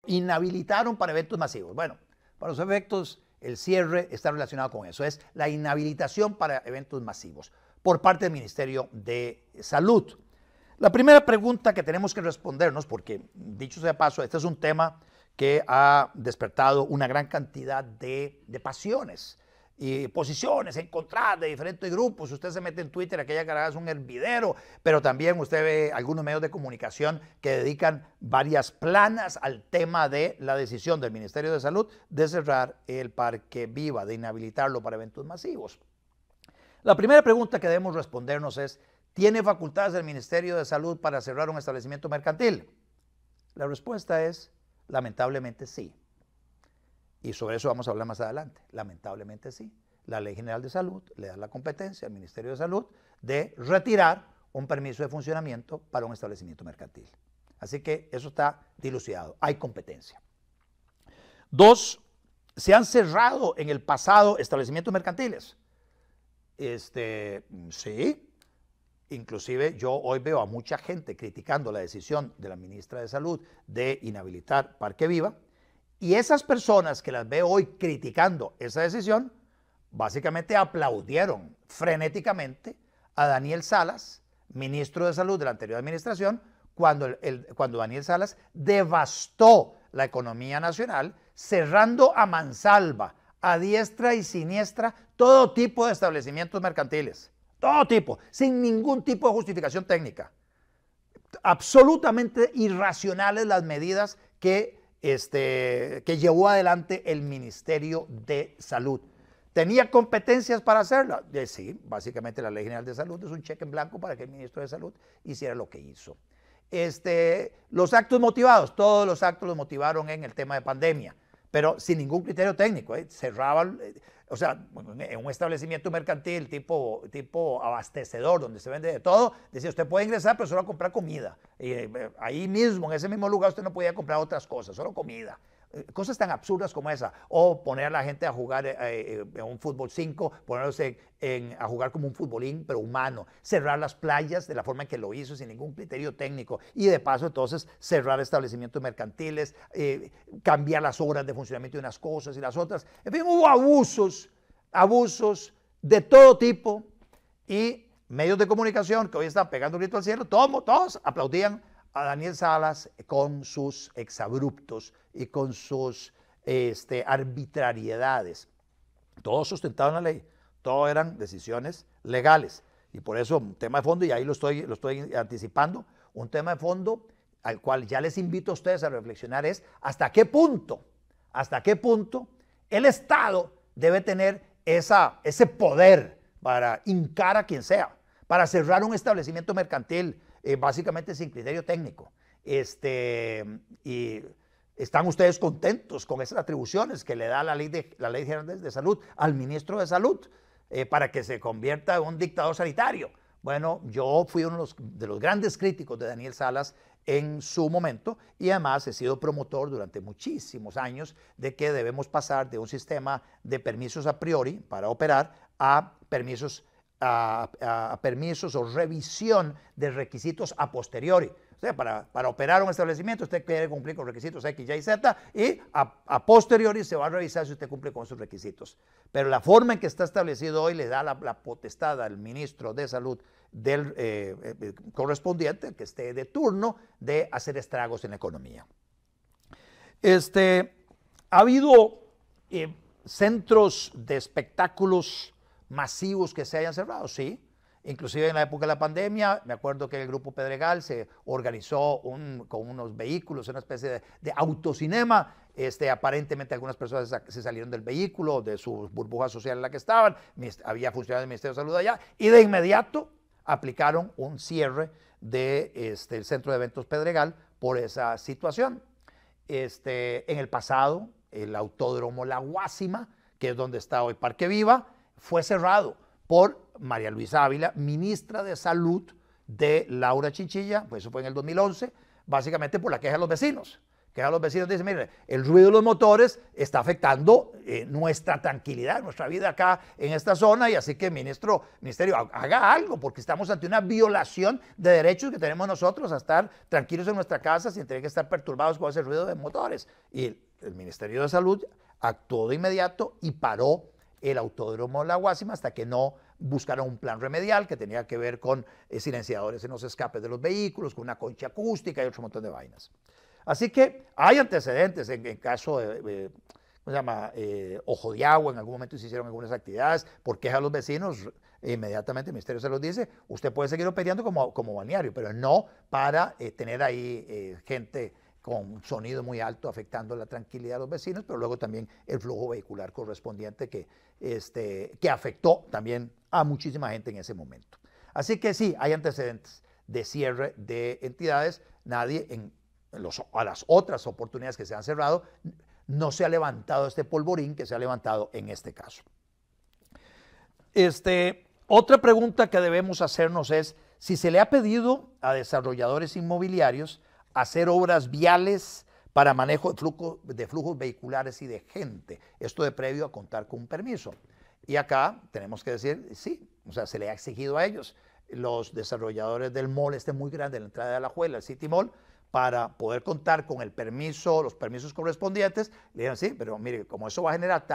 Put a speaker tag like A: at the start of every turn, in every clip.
A: inhabilitaron para eventos masivos. Bueno, para los efectos, el cierre está relacionado con eso. Es la inhabilitación para eventos masivos por parte del Ministerio de Salud. La primera pregunta que tenemos que respondernos, porque dicho sea de paso, este es un tema que ha despertado una gran cantidad de pasiones y posiciones encontradas de diferentes grupos. Usted se mete en Twitter, aquella carajada es un hervidero, pero también usted ve algunos medios de comunicación que dedican varias planas al tema de la decisión del Ministerio de Salud de cerrar el Parque Viva, de inhabilitarlo para eventos masivos. La primera pregunta que debemos respondernos es, ¿tiene facultades el Ministerio de Salud para cerrar un establecimiento mercantil? La respuesta es, lamentablemente sí. Y sobre eso vamos a hablar más adelante. Lamentablemente sí. La Ley General de Salud le da la competencia al Ministerio de Salud de retirar un permiso de funcionamiento para un establecimiento mercantil. Así que eso está dilucidado. Hay competencia. Dos, ¿se han cerrado en el pasado establecimientos mercantiles? Sí. Inclusive yo hoy veo a mucha gente criticando la decisión de la ministra de Salud de inhabilitar Parque Viva, y esas personas que las veo hoy criticando esa decisión, básicamente aplaudieron frenéticamente a Daniel Salas, ministro de Salud de la anterior administración, cuando Daniel Salas devastó la economía nacional, cerrando a mansalva, a diestra y siniestra, todo tipo de establecimientos mercantiles. Todo tipo, sin ningún tipo de justificación técnica. Absolutamente irracionales las medidas que llevó adelante el Ministerio de Salud. ¿Tenía competencias para hacerla? Sí, básicamente la Ley General de Salud es un cheque en blanco para que el ministro de Salud hiciera lo que hizo. Los actos motivados, todos los actos los motivaron en el tema de pandemia, pero sin ningún criterio técnico. Cerraban, o sea, en un establecimiento mercantil tipo abastecedor, donde se vende de todo, decía, usted puede ingresar, pero solo a comprar comida. Ahí mismo, en ese mismo lugar, usted no podía comprar otras cosas, solo comida. Cosas tan absurdas como esa. O poner a la gente a jugar en un fútbol 5, ponerse a jugar como un futbolín, pero humano. Cerrar las playas de la forma en que lo hizo, sin ningún criterio técnico. Y de paso, entonces, cerrar establecimientos mercantiles, cambiar las horas de funcionamiento de unas cosas y las otras. En fin, hubo abusos de todo tipo, y medios de comunicación que hoy están pegando un grito al cielo, todos aplaudían a Daniel Salas con sus exabruptos y con sus arbitrariedades. Todos sustentaban la ley, todas eran decisiones legales. Y por eso, un tema de fondo, y ahí lo estoy anticipando, un tema de fondo al cual ya les invito a ustedes a reflexionar es hasta qué punto el Estado debe tener ese poder para hincar a quien sea, para cerrar un establecimiento mercantil, básicamente sin criterio técnico. Y están ustedes contentos con esas atribuciones que le da la Ley General de Salud al ministro de Salud para que se convierta en un dictador sanitario. Bueno, yo fui uno de los grandes críticos de Daniel Salas en su momento, y además he sido promotor durante muchísimos años de que debemos pasar de un sistema de permisos a priori para operar a permisos o revisión de requisitos a posteriori. O sea, para operar un establecimiento usted quiere cumplir con requisitos X, Y, Z, y a posteriori se va a revisar si usted cumple con esos requisitos. Pero la forma en que está establecido hoy le da la potestad al ministro de Salud del correspondiente, que esté de turno, de hacer estragos en la economía. Ha habido centros de espectáculos masivos que se hayan cerrado, sí. Inclusive en la época de la pandemia, me acuerdo que el Grupo Pedregal se organizó con unos vehículos, una especie de autocinema. Aparentemente algunas personas se salieron del vehículo, de su burbuja social en la que estaban, había funcionarios del Ministerio de Salud allá, y de inmediato aplicaron un cierre del Centro de Eventos Pedregal por esa situación. En el pasado, el Autódromo La Guásima, que es donde está hoy Parque Viva, fue cerrado por María Luisa Ávila, ministra de Salud de Laura Chinchilla, pues eso fue en el 2011, básicamente por la queja de los vecinos, queja de los vecinos, dice, mire, el ruido de los motores está afectando nuestra tranquilidad, nuestra vida acá en esta zona, y así que ministerio, haga algo, porque estamos ante una violación de derechos que tenemos nosotros a estar tranquilos en nuestra casa sin tener que estar perturbados con ese ruido de motores. Y el Ministerio de Salud actuó de inmediato y paró el autódromo La Guásima hasta que no buscaron un plan remedial que tenía que ver con silenciadores en los escapes de los vehículos, con una concha acústica y otro montón de vainas. Así que hay antecedentes en caso de, ¿cómo se llama? Ojo de Agua, en algún momento se hicieron algunas actividades por queja de los vecinos, inmediatamente el Ministerio se los dice, usted puede seguir operando como balneario, pero no para tener ahí gente con sonido muy alto afectando la tranquilidad de los vecinos, pero luego también el flujo vehicular correspondiente que afectó también a muchísima gente en ese momento. Así que sí, hay antecedentes de cierre de entidades. Nadie a las otras oportunidades que se han cerrado no se ha levantado este polvorín que se ha levantado en este caso. Otra pregunta que debemos hacernos es si se le ha pedido a desarrolladores inmobiliarios hacer obras viales para manejo de flujos vehiculares y de gente. Esto de previo a contar con un permiso. Y acá tenemos que decir, sí, o sea, se le ha exigido a ellos, los desarrolladores del mall muy grande, de la entrada de Alajuela, el City Mall, para poder contar con el permiso, los permisos correspondientes, le dijeron, sí, pero mire, como eso va a generar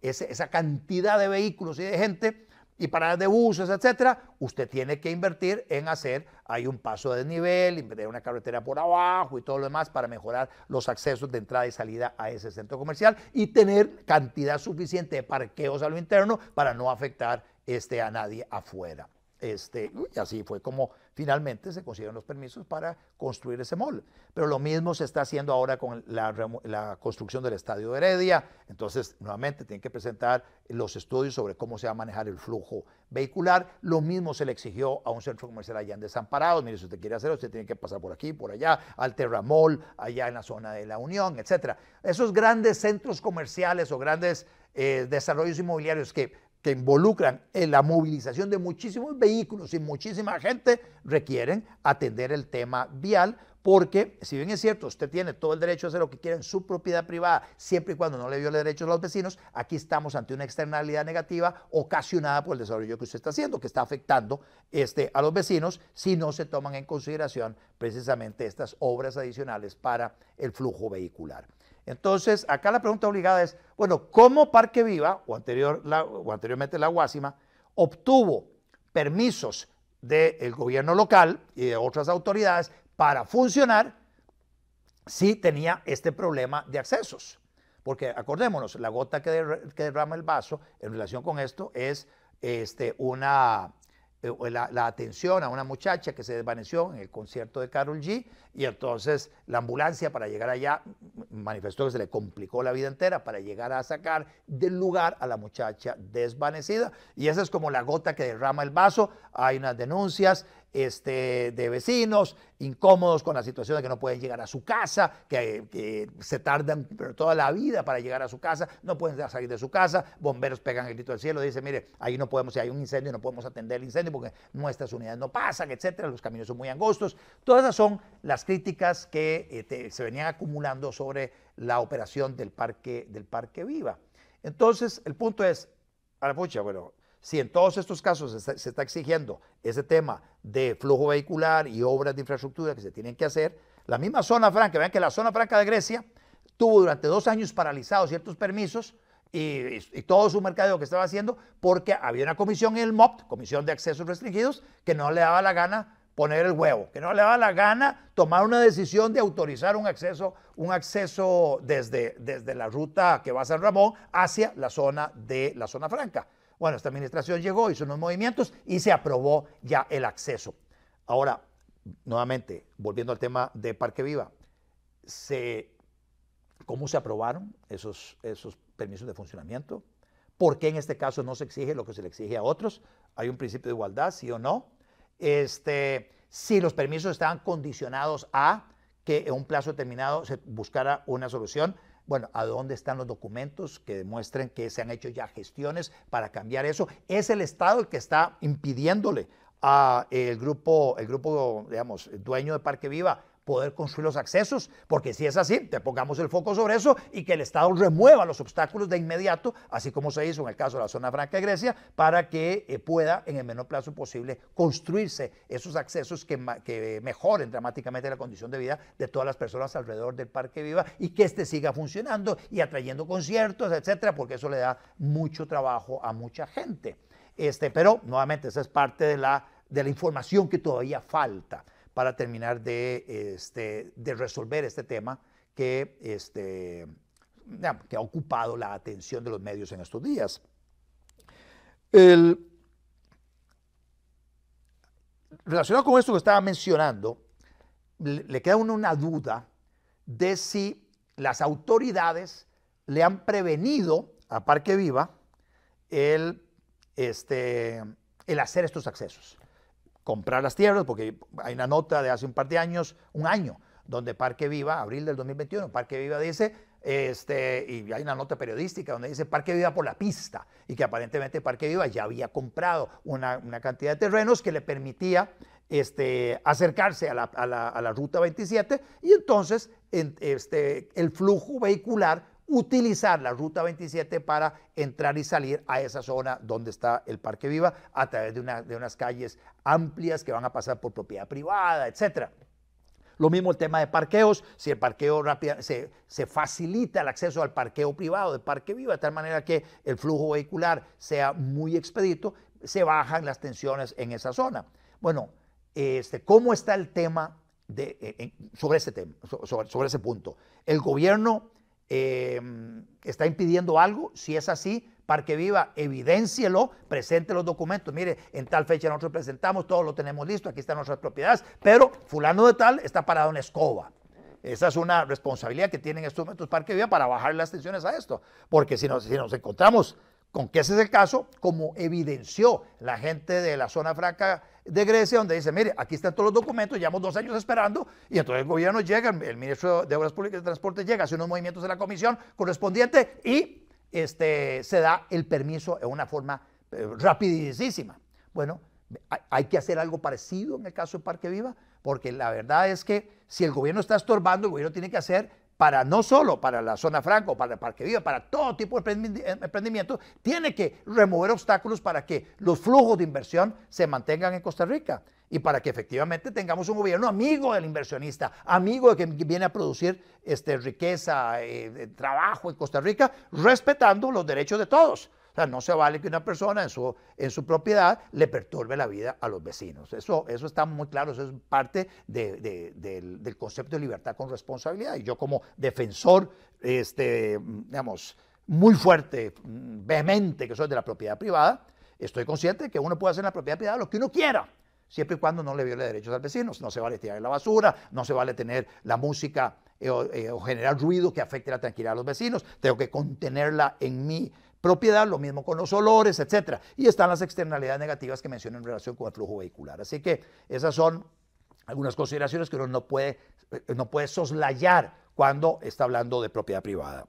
A: esa cantidad de vehículos y de gente, y paradas de buses, etcétera, usted tiene que invertir en hacer ahí un paso de desnivel, invertir una carretera por abajo y todo lo demás para mejorar los accesos de entrada y salida a ese centro comercial y tener cantidad suficiente de parqueos a lo interno para no afectar a nadie afuera. Y así fue como finalmente se consiguieron los permisos para construir ese mall. Pero lo mismo se está haciendo ahora con la construcción del Estadio de Heredia. Entonces, nuevamente, tienen que presentar los estudios sobre cómo se va a manejar el flujo vehicular. Lo mismo se le exigió a un centro comercial allá en Desamparados. Mire, si usted quiere hacerlo, usted tiene que pasar por aquí, por allá, al Terra Mall, allá en la zona de La Unión, etcétera. Esos grandes centros comerciales o grandes desarrollos inmobiliarios que involucran en la movilización de muchísimos vehículos y muchísima gente, requieren atender el tema vial, porque si bien es cierto, usted tiene todo el derecho a hacer lo que quiera en su propiedad privada, siempre y cuando no le viole derechos a los vecinos, aquí estamos ante una externalidad negativa ocasionada por el desarrollo que usted está haciendo, que está afectando a los vecinos si no se toman en consideración precisamente estas obras adicionales para el flujo vehicular. Entonces, acá la pregunta obligada es, bueno, ¿cómo Parque Viva, o anteriormente La Guásima, obtuvo permisos del gobierno local y de otras autoridades para funcionar si tenía este problema de accesos? Porque acordémonos, la gota que derrama el vaso en relación con esto es la atención a una muchacha que se desvaneció en el concierto de Karol G, y entonces la ambulancia para llegar allá manifestó que se le complicó la vida entera para llegar a sacar del lugar a la muchacha desvanecida, y esa es como la gota que derrama el vaso. Hay unas denuncias de vecinos incómodos con la situación de que no pueden llegar a su casa, que se tardan toda la vida para llegar a su casa, no pueden salir de su casa, bomberos pegan el grito al cielo, dicen, mire, ahí no podemos, si hay un incendio no podemos atender el incendio porque nuestras unidades no pasan, etcétera, los caminos son muy angostos. Todas esas son las críticas que se venían acumulando sobre la operación del Parque Viva. Entonces, el punto es, a la pucha, bueno, si en todos estos casos se está exigiendo ese tema de flujo vehicular y obras de infraestructura que se tienen que hacer, la misma zona franca, vean que la zona franca de Grecia tuvo durante 2 años paralizados ciertos permisos y todo su mercadeo que estaba haciendo porque había una comisión en el MOP, Comisión de Accesos Restringidos, que no le daba la gana poner el huevo, que no le daba la gana tomar una decisión de autorizar un acceso desde la ruta que va a San Ramón hacia la zona franca. Bueno, esta administración llegó, hizo unos movimientos y se aprobó ya el acceso. Ahora, nuevamente, volviendo al tema de Parque Viva, ¿cómo se aprobaron esos permisos de funcionamiento? ¿Por qué en este caso no se exige lo que se le exige a otros? ¿Hay un principio de igualdad, sí o no? Si los permisos estaban condicionados a que en un plazo determinado se buscara una solución. Bueno, ¿a dónde están los documentos que demuestren que se han hecho ya gestiones para cambiar eso? Es el Estado el que está impidiéndole a el grupo, digamos, dueño de Parque Viva poder construir los accesos, porque si es así, te pongamos el foco sobre eso y que el Estado remueva los obstáculos de inmediato, así como se hizo en el caso de la zona franca de Grecia, para que pueda en el menor plazo posible construirse esos accesos que mejoren dramáticamente la condición de vida de todas las personas alrededor del Parque Viva y que este siga funcionando y atrayendo conciertos, etcétera, porque eso le da mucho trabajo a mucha gente. Pero nuevamente esa es parte de la información que todavía falta para terminar de resolver este tema que ha ocupado la atención de los medios en estos días. Relacionado con esto que estaba mencionando, le queda a uno una duda de si las autoridades le han prevenido a Parque Viva el hacer estos accesos. Comprar las tierras, porque hay una nota de hace un par de años, un año, donde Parque Viva, abril del 2021, Parque Viva dice, y hay una nota periodística donde dice Parque Viva por la pista, y que aparentemente Parque Viva ya había comprado una cantidad de terrenos que le permitía acercarse a la Ruta 27, y entonces el flujo vehicular utilizar la Ruta 27 para entrar y salir a esa zona donde está el Parque Viva a través de unas calles amplias que van a pasar por propiedad privada, etcétera. Lo mismo el tema de parqueos, si el parqueo se facilita el acceso al parqueo privado de Parque Viva de tal manera que el flujo vehicular sea muy expedito, se bajan las tensiones en esa zona. Bueno, ¿cómo está el tema sobre ese punto? ¿El gobierno está impidiendo algo? Si es así, Parque Viva, evidéncielo, presente los documentos. Mire, en tal fecha nosotros presentamos, todo lo tenemos listo, aquí están nuestras propiedades, pero fulano de tal está parado en escoba. Esa es una responsabilidad que tienen estos momentos Parque Viva para bajar las tensiones a esto, porque si nos encontramos con que ese es el caso, como evidenció la gente de la zona franca de Grecia, donde dice, mire, aquí están todos los documentos, llevamos 2 años esperando, y entonces el gobierno llega, el ministro de Obras Públicas y Transporte llega, hace unos movimientos de la comisión correspondiente y se da el permiso en una forma rapidísima. Bueno, hay que hacer algo parecido en el caso de Parque Viva, porque la verdad es que si el gobierno está estorbando, el gobierno tiene que hacer no solo para la zona franca o para el Parque Viva, para todo tipo de emprendimiento, tiene que remover obstáculos para que los flujos de inversión se mantengan en Costa Rica y para que efectivamente tengamos un gobierno amigo del inversionista, amigo de que viene a producir riqueza, trabajo en Costa Rica, respetando los derechos de todos. O sea, no se vale que una persona en su propiedad le perturbe la vida a los vecinos. Eso está muy claro, eso es parte del concepto de libertad con responsabilidad. Y yo como defensor, digamos, muy fuerte, vehemente que soy de la propiedad privada, estoy consciente de que uno puede hacer en la propiedad privada lo que uno quiera, siempre y cuando no le viole derechos al vecino. No se vale tirar la basura, no se vale tener la música o generar ruido que afecte la tranquilidad de los vecinos. Tengo que contenerla en mi propiedad, lo mismo con los olores, etcétera. Y están las externalidades negativas que mencioné en relación con el flujo vehicular. Así que esas son algunas consideraciones que uno no puede soslayar cuando está hablando de propiedad privada.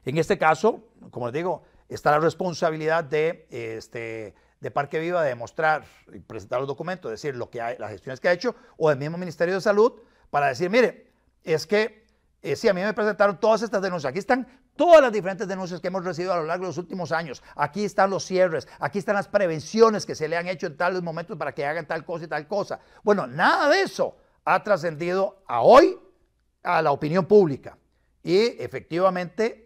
A: En este caso, como les digo, está la responsabilidad de Parque Viva de demostrar y presentar los documentos, decir lo que hay, las gestiones que ha hecho, o del mismo Ministerio de Salud, para decir, mire, es que sí, a mí me presentaron todas estas denuncias, aquí están todas las diferentes denuncias que hemos recibido a lo largo de los últimos años, aquí están los cierres, aquí están las prevenciones que se le han hecho en tales momentos para que hagan tal cosa y tal cosa. Bueno, nada de eso ha trascendido a hoy a la opinión pública y efectivamente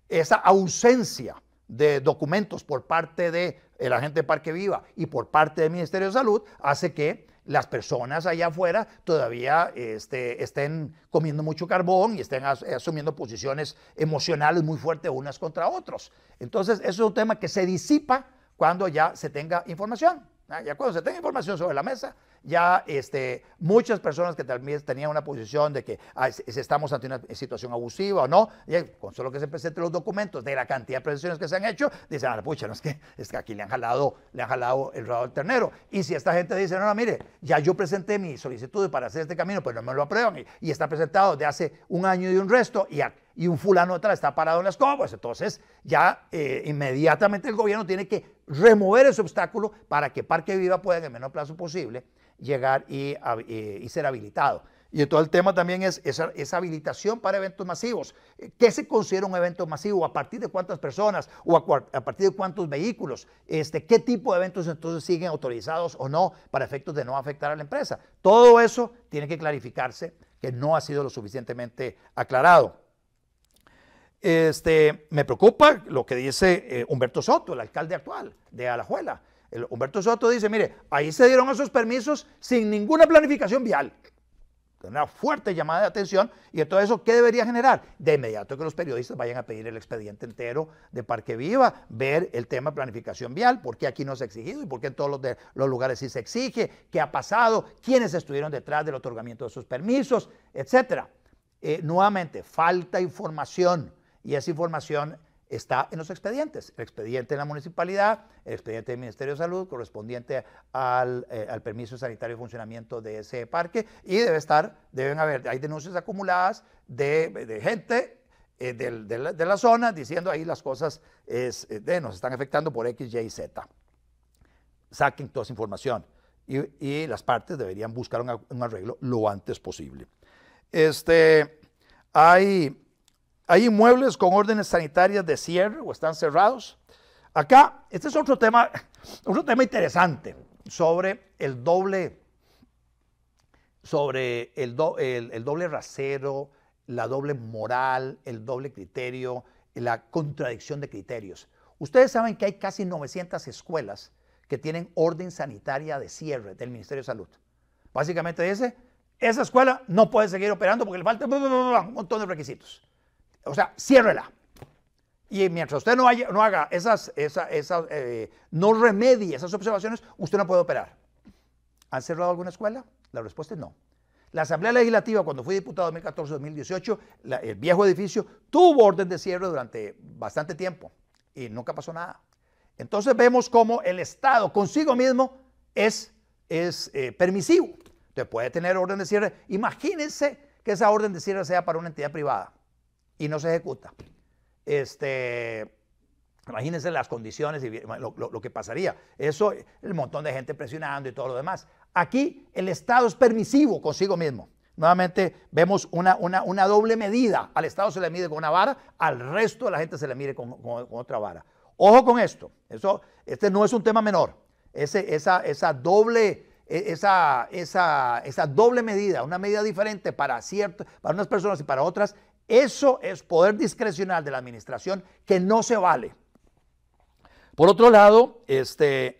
A: esa ausencia de documentos por parte del agente de Parque Viva y por parte del Ministerio de Salud hace que las personas allá afuera todavía estén comiendo mucho carbón y estén asumiendo posiciones emocionales muy fuertes unas contra otros. Entonces, eso es un tema que se disipa cuando ya se tenga información. Ya cuando se tenga información sobre la mesa, ya muchas personas que tal vez tenían una posición de que si estamos ante una situación abusiva o no, con solo que se presenten los documentos de la cantidad de presiones que se han hecho, dicen, pucha, no, es que aquí le han jalado el rabo al ternero. Y si esta gente dice, no, mire, ya yo presenté mi solicitud para hacer este camino, pues no me lo aprueban y está presentado de hace un año y un resto y un fulano detrás está parado en las escobas, entonces ya inmediatamente el gobierno tiene que remover ese obstáculo para que Parque Viva pueda en el menor plazo posible llegar y ser habilitado. Y todo el tema también es esa habilitación para eventos masivos. ¿Qué se considera un evento masivo? ¿A partir de cuántas personas? ¿O a partir de cuántos vehículos? ¿Qué tipo de eventos entonces siguen autorizados o no para efectos de no afectar a la empresa? Todo eso tiene que clarificarse, que no ha sido lo suficientemente aclarado. Me preocupa lo que dice Humberto Soto, el alcalde actual de Alajuela. Humberto Soto dice, mire, ahí se dieron esos permisos sin ninguna planificación vial. Una fuerte llamada de atención, y todo eso, ¿qué debería generar? De inmediato que los periodistas vayan a pedir el expediente entero de Parque Viva, ver el tema de planificación vial, por qué aquí no se ha exigido y por qué en todos los lugares sí se exige, qué ha pasado, quiénes estuvieron detrás del otorgamiento de esos permisos, etcétera. Nuevamente, falta información, y esa información está en los expedientes, el expediente de la municipalidad, el expediente del Ministerio de Salud correspondiente al permiso sanitario de funcionamiento de ese parque, y hay denuncias acumuladas de gente de la zona diciendo ahí las cosas nos están afectando por X, Y, Z. Saquen toda esa información y las partes deberían buscar un arreglo lo antes posible. Hay inmuebles con órdenes sanitarias de cierre o están cerrados. Acá, este es otro tema interesante sobre el doble rasero, la doble moral, el doble criterio, la contradicción de criterios. Ustedes saben que hay casi 900 escuelas que tienen orden sanitaria de cierre del Ministerio de Salud. Básicamente dice, esa escuela no puede seguir operando porque le falta un montón de requisitos. O sea, ciérrela. Y mientras usted no haga no remedie esas observaciones, usted no puede operar. ¿Han cerrado alguna escuela? La respuesta es no. La Asamblea Legislativa, cuando fui diputado 2014-2018, el viejo edificio tuvo orden de cierre durante bastante tiempo y nunca pasó nada. Entonces vemos cómo el Estado consigo mismo es permisivo. Usted puede tener orden de cierre. Imagínense que esa orden de cierre sea para una entidad privada y no se ejecuta. Imagínense las condiciones y lo que pasaría. Eso, el montón de gente presionando y todo lo demás. Aquí el Estado es permisivo consigo mismo. Nuevamente vemos una doble medida. Al Estado se le mide con una vara, al resto de la gente se le mide con otra vara. Ojo con esto. Este no es un tema menor. Esa doble medida, una medida diferente para unas personas y para otras, eso es poder discrecional de la administración que no se vale. Por otro lado,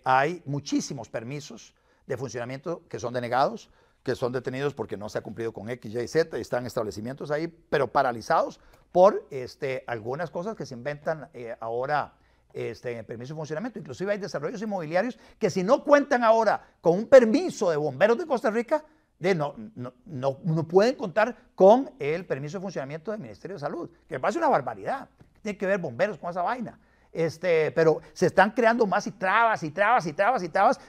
A: hay muchísimos permisos de funcionamiento que son denegados, que son detenidos porque no se ha cumplido con X, Y, Z, y están establecimientos ahí, pero paralizados por algunas cosas que se inventan ahora en el permiso de funcionamiento. Inclusive hay desarrollos inmobiliarios que si no cuentan ahora con un permiso de bomberos de Costa Rica, no pueden contar con el permiso de funcionamiento del Ministerio de Salud, que me parece una barbaridad. Tiene que ver bomberos con esa vaina. Pero se están creando más y trabas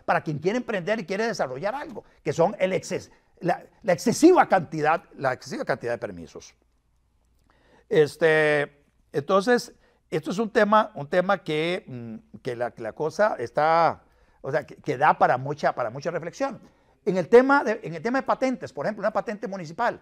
A: para quien quiere emprender y quiere desarrollar algo, que son la excesiva cantidad de permisos. Entonces, esto es un tema que la cosa está, o sea, que da para mucha reflexión. En el tema de patentes, por ejemplo, una patente municipal.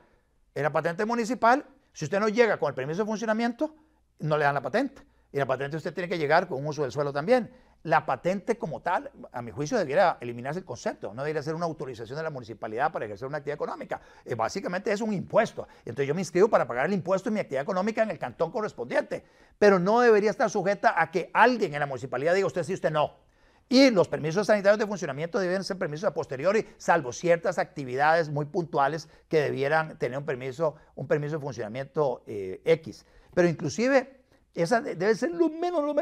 A: En la patente municipal, si usted no llega con el permiso de funcionamiento, no le dan la patente. Y la patente usted tiene que llegar con uso del suelo también. La patente como tal, a mi juicio, debiera eliminarse el concepto. No debería ser una autorización de la municipalidad para ejercer una actividad económica. Básicamente es un impuesto. Entonces yo me inscribo para pagar el impuesto en mi actividad económica en el cantón correspondiente. Pero no debería estar sujeta a que alguien en la municipalidad diga usted sí, usted no. Y los permisos sanitarios de funcionamiento deben ser permisos a posteriori, salvo ciertas actividades muy puntuales que debieran tener un permiso de funcionamiento X. Pero inclusive, esa debe ser lo menos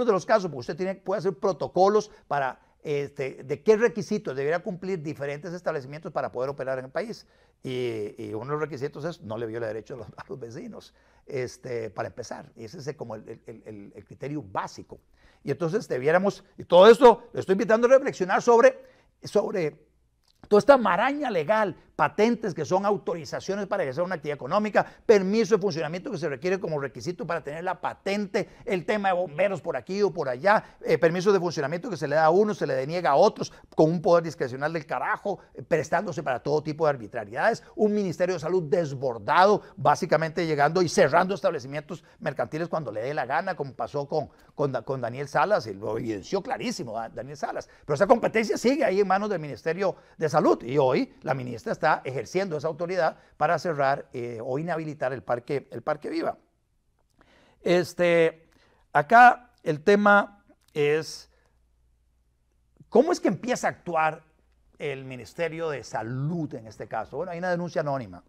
A: de los casos, porque usted puede hacer protocolos para de qué requisitos debería cumplir diferentes establecimientos para poder operar en el país. Y uno de los requisitos es no le viola derechos a los vecinos, para empezar. Y ese es como el criterio básico. Y entonces debiéramos, y todo esto, le estoy invitando a reflexionar sobre toda esta maraña legal, patentes que son autorizaciones para ejercer una actividad económica, permiso de funcionamiento que se requiere como requisito para tener la patente, el tema de bomberos por aquí o por allá, permiso de funcionamiento que se le da a unos, se le deniega a otros con un poder discrecional del carajo, prestándose para todo tipo de arbitrariedades, un Ministerio de Salud desbordado, básicamente llegando y cerrando establecimientos mercantiles cuando le dé la gana, como pasó con Daniel Salas, y lo evidenció clarísimo Daniel Salas. Pero esa competencia sigue ahí en manos del Ministerio de Salud y hoy la ministra está ejerciendo esa autoridad para cerrar o inhabilitar el Parque Viva. Acá el tema es cómo es que empieza a actuar el Ministerio de Salud en este caso. Bueno, hay una denuncia anónima.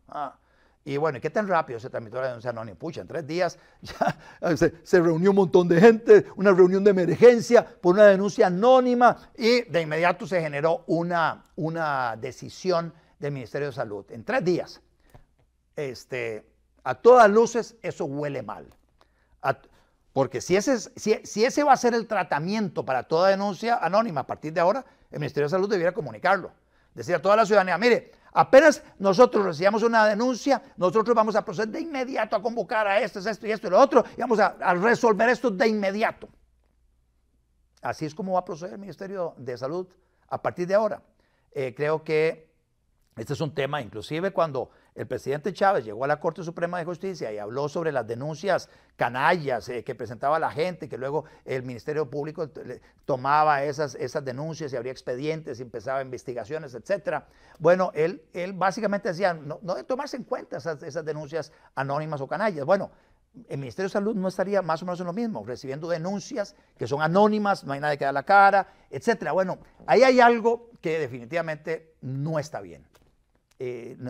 A: Y bueno, ¿qué tan rápido se tramitó la denuncia anónima? Pucha, en 3 días ya se reunió un montón de gente, una reunión de emergencia por una denuncia anónima y de inmediato se generó una decisión del Ministerio de Salud. En 3 días. A todas luces, eso huele mal. Porque si ese va a ser el tratamiento para toda denuncia anónima a partir de ahora, el Ministerio de Salud debiera comunicarlo. Decir a toda la ciudadanía, mire, apenas nosotros recibamos una denuncia, nosotros vamos a proceder de inmediato a convocar a esto y lo otro, y vamos a resolver esto de inmediato. Así es como va a proceder el Ministerio de Salud a partir de ahora. Creo que este es un tema, inclusive cuando el presidente Chávez llegó a la Corte Suprema de Justicia y habló sobre las denuncias canallas que presentaba la gente, que luego el Ministerio Público tomaba esas denuncias y abría expedientes y empezaba investigaciones, etc. Bueno, él básicamente decía, no de tomarse en cuenta esas denuncias anónimas o canallas. Bueno, el Ministerio de Salud no estaría más o menos en lo mismo, recibiendo denuncias que son anónimas, no hay nadie que da la cara, etc. Bueno, ahí hay algo que definitivamente no está bien.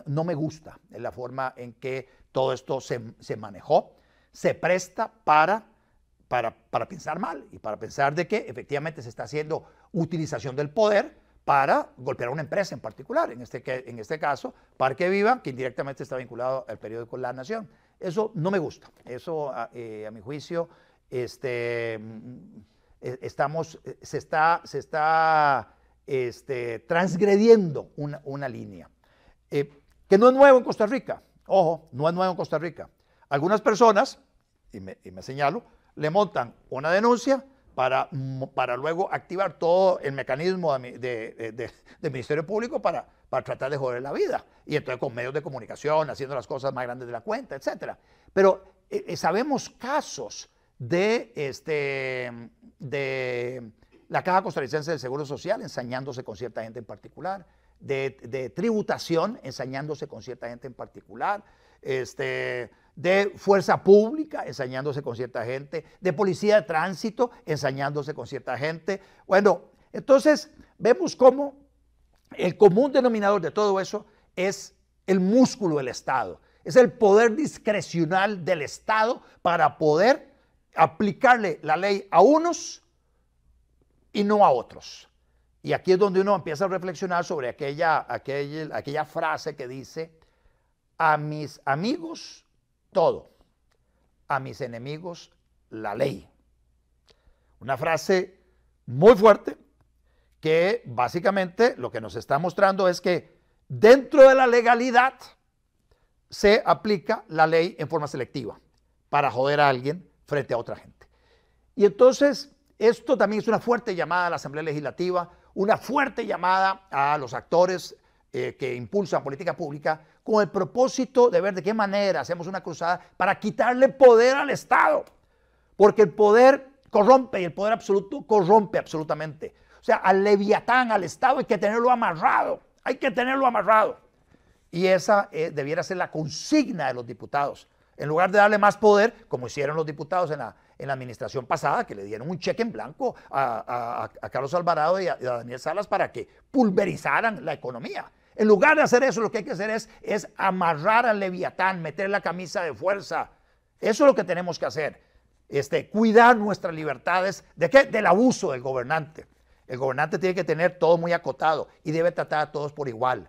A: No me gusta la forma en que todo esto se manejó, se presta para pensar mal y para pensar de que efectivamente se está haciendo utilización del poder para golpear a una empresa en particular, en este caso Parque Viva, que indirectamente está vinculado al periódico La Nación. Eso no me gusta, eso a mi juicio se está transgrediendo una línea. Que no es nuevo en Costa Rica, ojo, no es nuevo en Costa Rica. Algunas personas, y me señalo, le montan una denuncia para luego activar todo el mecanismo del Ministerio Público para tratar de joder la vida. Y entonces con medios de comunicación, haciendo las cosas más grandes de la cuenta, etc. Pero sabemos casos de la Caja Costarricense del Seguro Social ensañándose con cierta gente en particular, de tributación ensañándose con cierta gente en particular, de fuerza pública ensañándose con cierta gente, de policía de tránsito ensañándose con cierta gente. Bueno, entonces vemos cómo el común denominador de todo eso es el músculo del Estado, es el poder discrecional del Estado para poder aplicarle la ley a unos y no a otros. Y aquí es donde uno empieza a reflexionar sobre aquella frase que dice, a mis amigos todo, a mis enemigos la ley. Una frase muy fuerte que básicamente lo que nos está mostrando es que dentro de la legalidad se aplica la ley en forma selectiva para joder a alguien frente a otra gente. Y entonces esto también es una fuerte llamada a la Asamblea Legislativa, una fuerte llamada a los actores que impulsan política pública con el propósito de ver de qué manera hacemos una cruzada para quitarle poder al Estado. Porque el poder corrompe y el poder absoluto corrompe absolutamente. O sea, al leviatán, al Estado hay que tenerlo amarrado. Hay que tenerlo amarrado. Y esa debiera ser la consigna de los diputados. En lugar de darle más poder, como hicieron los diputados en la administración pasada, que le dieron un cheque en blanco a Carlos Alvarado y a Daniel Salas para que pulverizaran la economía. En lugar de hacer eso, lo que hay que hacer es amarrar al leviatán, meter la camisa de fuerza. Eso es lo que tenemos que hacer. Cuidar nuestras libertades. ¿De qué? Del abuso del gobernante. El gobernante tiene que tener todo muy acotado y debe tratar a todos por igual.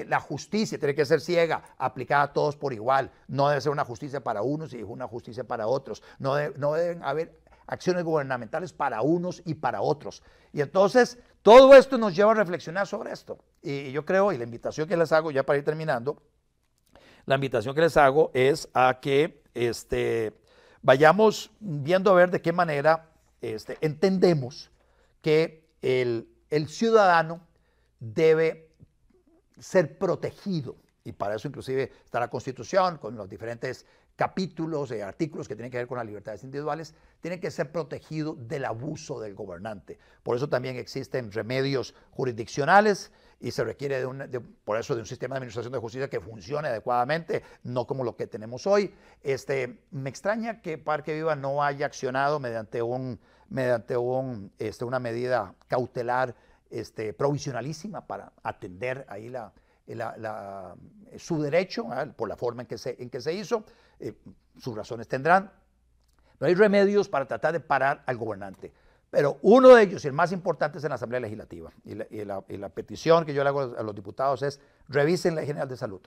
A: La justicia tiene que ser ciega, aplicada a todos por igual. No debe ser una justicia para unos y una justicia para otros. No deben haber acciones gubernamentales para unos y para otros. Y entonces todo esto nos lleva a reflexionar sobre esto. Y yo creo, y la invitación que les hago, ya para ir terminando, la invitación que les hago es a que vayamos viendo a ver de qué manera entendemos que el ciudadano debe ser protegido. Y para eso inclusive está la Constitución, con los diferentes capítulos y artículos que tienen que ver con las libertades individuales, tiene que ser protegido del abuso del gobernante. Por eso también existen remedios jurisdiccionales y se requiere por eso de un sistema de administración de justicia que funcione adecuadamente, no como lo que tenemos hoy. Me extraña que Parque Viva no haya accionado mediante una medida cautelar provisionalísima para atender ahí su derecho, por la forma en que se hizo. Sus razones tendrán, pero hay remedios para tratar de parar al gobernante. Pero uno de ellos, y el más importante, es en la Asamblea Legislativa. Y la petición que yo le hago a los diputados es: revisen la Ley General de Salud.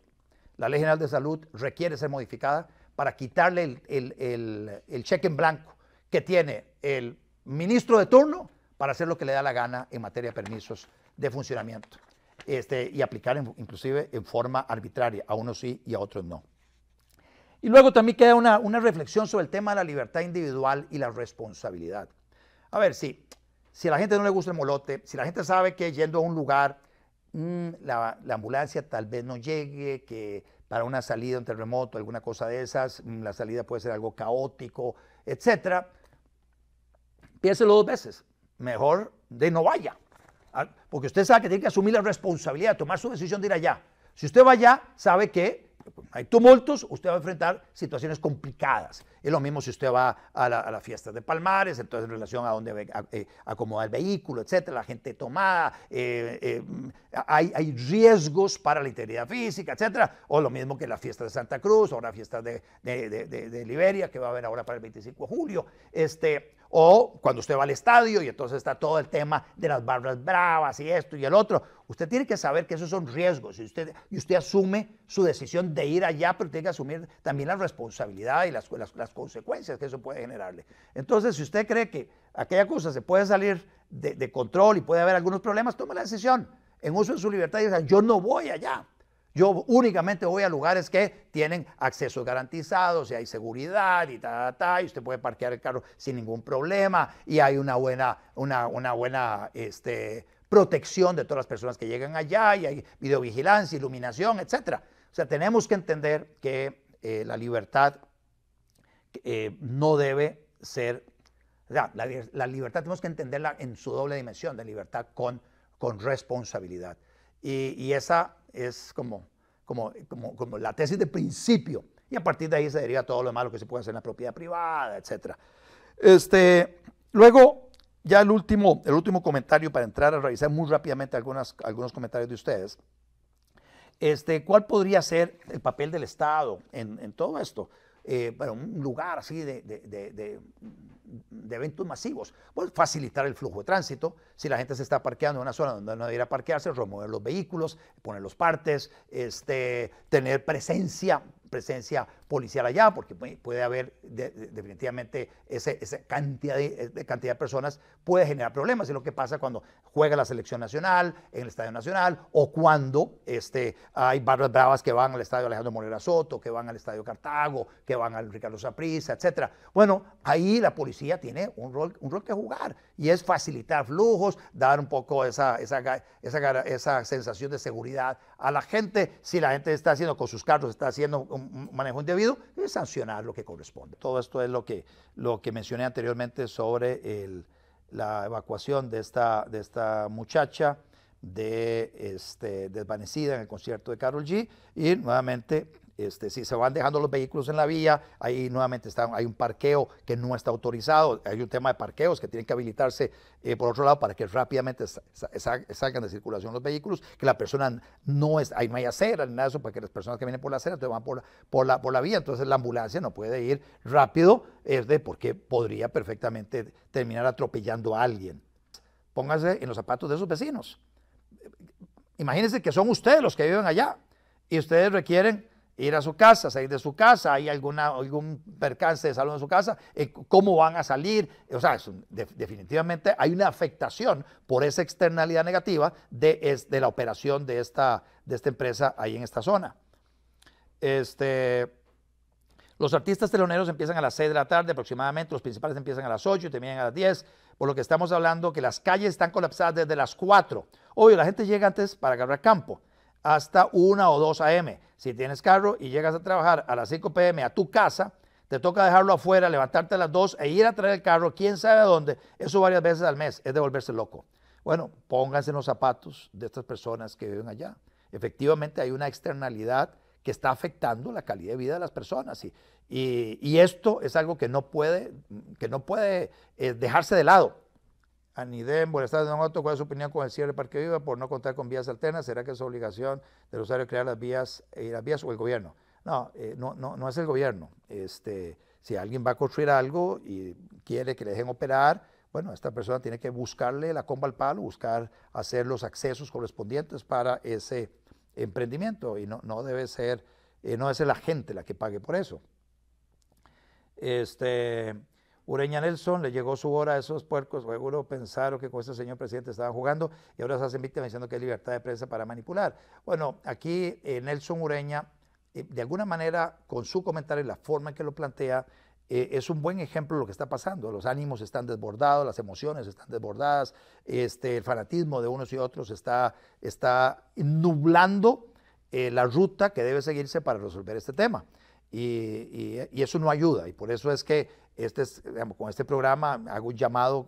A: La Ley General de Salud requiere ser modificada para quitarle el cheque en blanco que tiene el ministro de turno para hacer lo que le da la gana en materia de permisos de funcionamiento. Y aplicar inclusive en forma arbitraria, a unos sí y a otros no. Y luego también queda una reflexión sobre el tema de la libertad individual y la responsabilidad. A ver, si a la gente no le gusta el molote, si la gente sabe que yendo a un lugar la ambulancia tal vez no llegue, que para una salida, un terremoto, alguna cosa de esas, la salida puede ser algo caótico, etcétera, piénselo 2 veces. Mejor de no vaya. Porque usted sabe que tiene que asumir la responsabilidad de tomar su decisión de ir allá. Si usted va allá, sabe que hay tumultos, usted va a enfrentar situaciones complicadas. Es lo mismo si usted va a la fiesta de Palmares, entonces en relación a dónde acomoda el vehículo, etcétera, la gente tomada, hay riesgos para la integridad física, etcétera. O lo mismo que la fiesta de Santa Cruz, o la fiesta de Liberia, que va a haber ahora para el 25 de julio. O cuando usted va al estadio y entonces está todo el tema de las barras bravas y esto y el otro. Usted tiene que saber que esos son riesgos y usted asume su decisión de ir allá, pero tiene que asumir también la responsabilidad y las consecuencias que eso puede generarle. Entonces, si usted cree que aquella cosa se puede salir de control y puede haber algunos problemas, tome la decisión en uso de su libertad y diga: yo no voy allá. Yo únicamente voy a lugares que tienen accesos garantizados y hay seguridad y y usted puede parquear el carro sin ningún problema y hay una buena protección de todas las personas que llegan allá y hay videovigilancia, iluminación, etcétera. O sea, tenemos que entender que la libertad no debe ser, o sea, la libertad tenemos que entenderla en su doble dimensión, de libertad con responsabilidad. Y esa es como la tesis de principio. Y a partir de ahí se deriva todo lo demás, lo que se puede hacer en la propiedad privada, etc. Luego, ya el último comentario para entrar a revisar muy rápidamente algunos comentarios de ustedes. ¿Cuál podría ser el papel del Estado en todo esto? Para un lugar así de eventos masivos, pues facilitar el flujo de tránsito. Si la gente se está parqueando en una zona donde no debería parquearse, remover los vehículos, poner los partes, tener presencia policial allá, porque puede haber definitivamente esa cantidad de personas puede generar problemas. Es lo que pasa cuando juega la selección nacional en el Estadio Nacional, o cuando hay barras bravas que van al Estadio Alejandro Morera Soto, que van al Estadio Cartago, que van al Ricardo Saprissa, etcétera. Bueno, ahí la policía tiene un rol que jugar, y es facilitar flujos, dar un poco esa sensación de seguridad a la gente. Si la gente está haciendo con sus carros, está haciendo un manejo indebido, es sancionar lo que corresponde. Todo esto es lo que mencioné anteriormente sobre la evacuación de esta muchacha desvanecida en el concierto de Karol G. Y nuevamente, si se van dejando los vehículos en la vía, ahí nuevamente hay un parqueo que no está autorizado. Hay un tema de parqueos que tienen que habilitarse por otro lado para que rápidamente salgan de circulación los vehículos, que la persona no hay acera ni nada de eso, para que las personas que vienen por la acera entonces van por la vía. Entonces la ambulancia no puede ir rápido, porque podría perfectamente terminar atropellando a alguien. Pónganse en los zapatos de sus vecinos. Imagínense que son ustedes los que viven allá y ustedes requieren ir a su casa, salir de su casa, hay algún percance de salud en su casa, cómo van a salir, o sea, definitivamente hay una afectación por esa externalidad negativa de la operación de esta empresa ahí en esta zona. Los artistas teloneros empiezan a las 6 de la tarde aproximadamente, los principales empiezan a las 8 y terminan a las 10, por lo que estamos hablando que las calles están colapsadas desde las 4. Obvio, la gente llega antes para agarrar campo, hasta 1 o 2 a.m. Si tienes carro y llegas a trabajar a las 5 p.m. a tu casa, te toca dejarlo afuera, levantarte a las 2 e ir a traer el carro, quién sabe a dónde, eso varias veces al mes, es de volverse loco. Bueno, pónganse en los zapatos de estas personas que viven allá. Efectivamente hay una externalidad que está afectando la calidad de vida de las personas y esto es algo que no puede dejarse de lado. Anidem, buenas tardes, don Otto, ¿cuál es su opinión con el cierre del Parque Viva por no contar con vías alternas? ¿Será que es obligación del usuario crear las vías o el gobierno? No, no es el gobierno. Si alguien va a construir algo y quiere que le dejen operar, bueno, esta persona tiene que buscarle la comba al palo, buscar hacer los accesos correspondientes para ese emprendimiento y no debe ser la gente la que pague por eso. Ureña Nelson, le llegó su hora a esos puercos, seguro pensaron que con este señor presidente estaban jugando y ahora se hacen víctimas diciendo que hay libertad de prensa para manipular. Bueno, aquí Nelson Ureña, de alguna manera, con su comentario y la forma en que lo plantea, es un buen ejemplo de lo que está pasando. Los ánimos están desbordados, las emociones están desbordadas, el fanatismo de unos y otros está nublando la ruta que debe seguirse para resolver este tema. Y eso no ayuda, y por eso es que con este programa hago un llamado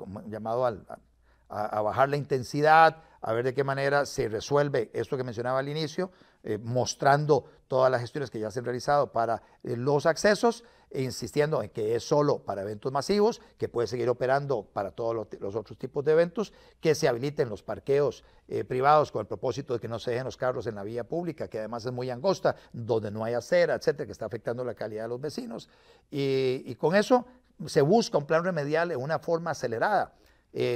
A: a bajar la intensidad, a ver de qué manera se resuelve esto que mencionaba al inicio, mostrando todas las gestiones que ya se han realizado para los accesos e insistiendo en que es solo para eventos masivos, que puede seguir operando para todos los otros tipos de eventos, que se habiliten los parqueos privados con el propósito de que no se dejen los carros en la vía pública, que además es muy angosta, donde no hay acera, etcétera, que está afectando la calidad de los vecinos. Y con eso se busca un plan remedial en una forma acelerada,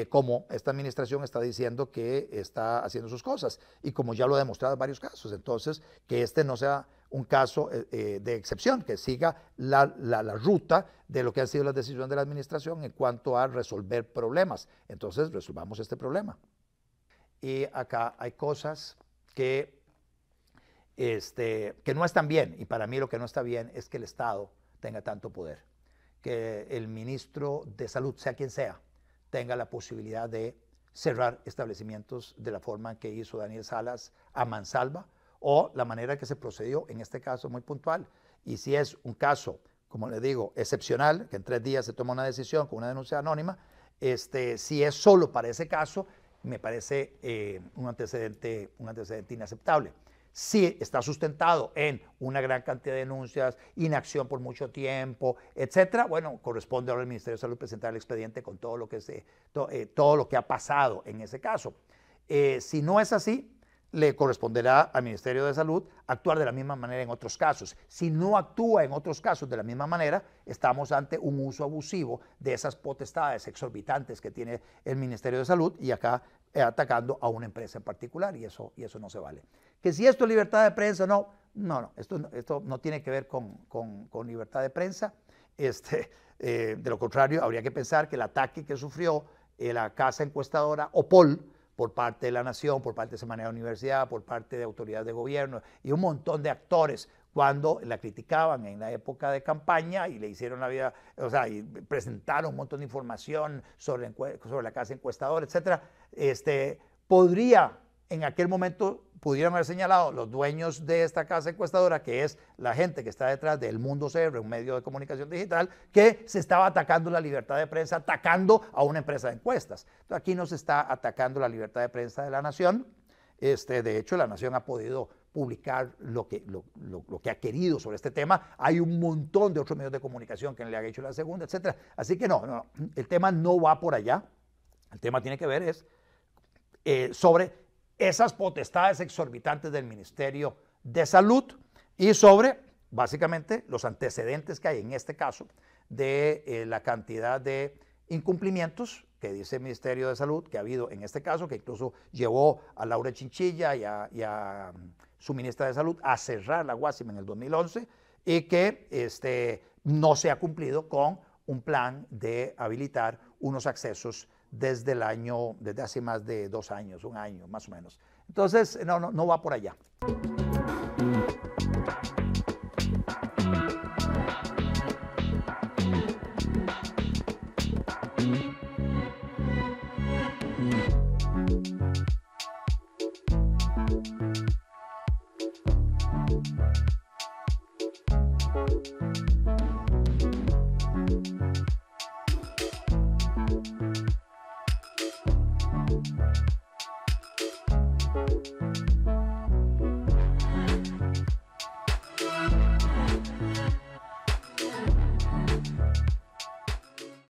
A: como esta administración está diciendo que está haciendo sus cosas y como ya lo ha demostrado en varios casos. Entonces, que este no sea un caso de excepción, que siga la ruta de lo que han sido las decisiones de la administración en cuanto a resolver problemas. Entonces, resolvamos este problema. Y acá hay cosas que no están bien, y para mí lo que no está bien es que el Estado tenga tanto poder, que el ministro de Salud, sea quien sea, tenga la posibilidad de cerrar establecimientos de la forma que hizo Daniel Salas a mansalva o la manera que se procedió en este caso muy puntual. Y si es un caso, como le digo, excepcional, que en 3 días se toma una decisión con una denuncia anónima, si es solo para ese caso, me parece un antecedente inaceptable. Si está sustentado en una gran cantidad de denuncias, inacción por mucho tiempo, etcétera, bueno, corresponde ahora al Ministerio de Salud presentar el expediente con todo lo que ha pasado en ese caso. Si no es así, le corresponderá al Ministerio de Salud actuar de la misma manera en otros casos. Si no actúa en otros casos de la misma manera, estamos ante un uso abusivo de esas potestades exorbitantes que tiene el Ministerio de Salud y acá atacando a una empresa en particular, y eso no se vale. Que si esto es libertad de prensa, no, esto no tiene que ver con libertad de prensa. De lo contrario, habría que pensar que el ataque que sufrió la casa encuestadora OPOL por parte de la Nación, por parte de Semana de la Universidad, por parte de autoridades de gobierno y un montón de actores cuando la criticaban en la época de campaña y le hicieron la vida, o sea, y presentaron un montón de información sobre la casa encuestadora, etcétera, podría en aquel momento pudieran haber señalado los dueños de esta casa encuestadora, que es la gente que está detrás del Mundo CR, un medio de comunicación digital, que se estaba atacando la libertad de prensa, atacando a una empresa de encuestas. Entonces, aquí no se está atacando la libertad de prensa de la Nación. De hecho, la Nación ha podido publicar lo que ha querido sobre este tema. Hay un montón de otros medios de comunicación que le han hecho la segunda, etcétera. Así que no, el tema no va por allá. El tema tiene que ver sobre esas potestades exorbitantes del Ministerio de Salud y sobre, básicamente, los antecedentes que hay en este caso de la cantidad de incumplimientos que dice el Ministerio de Salud que ha habido en este caso, que incluso llevó a Laura Chinchilla y a su ministra de Salud a cerrar la Guásima en el 2011 y que no se ha cumplido con un plan de habilitar unos accesos desde hace más de 2 años, un año más o menos. Entonces, no va por allá.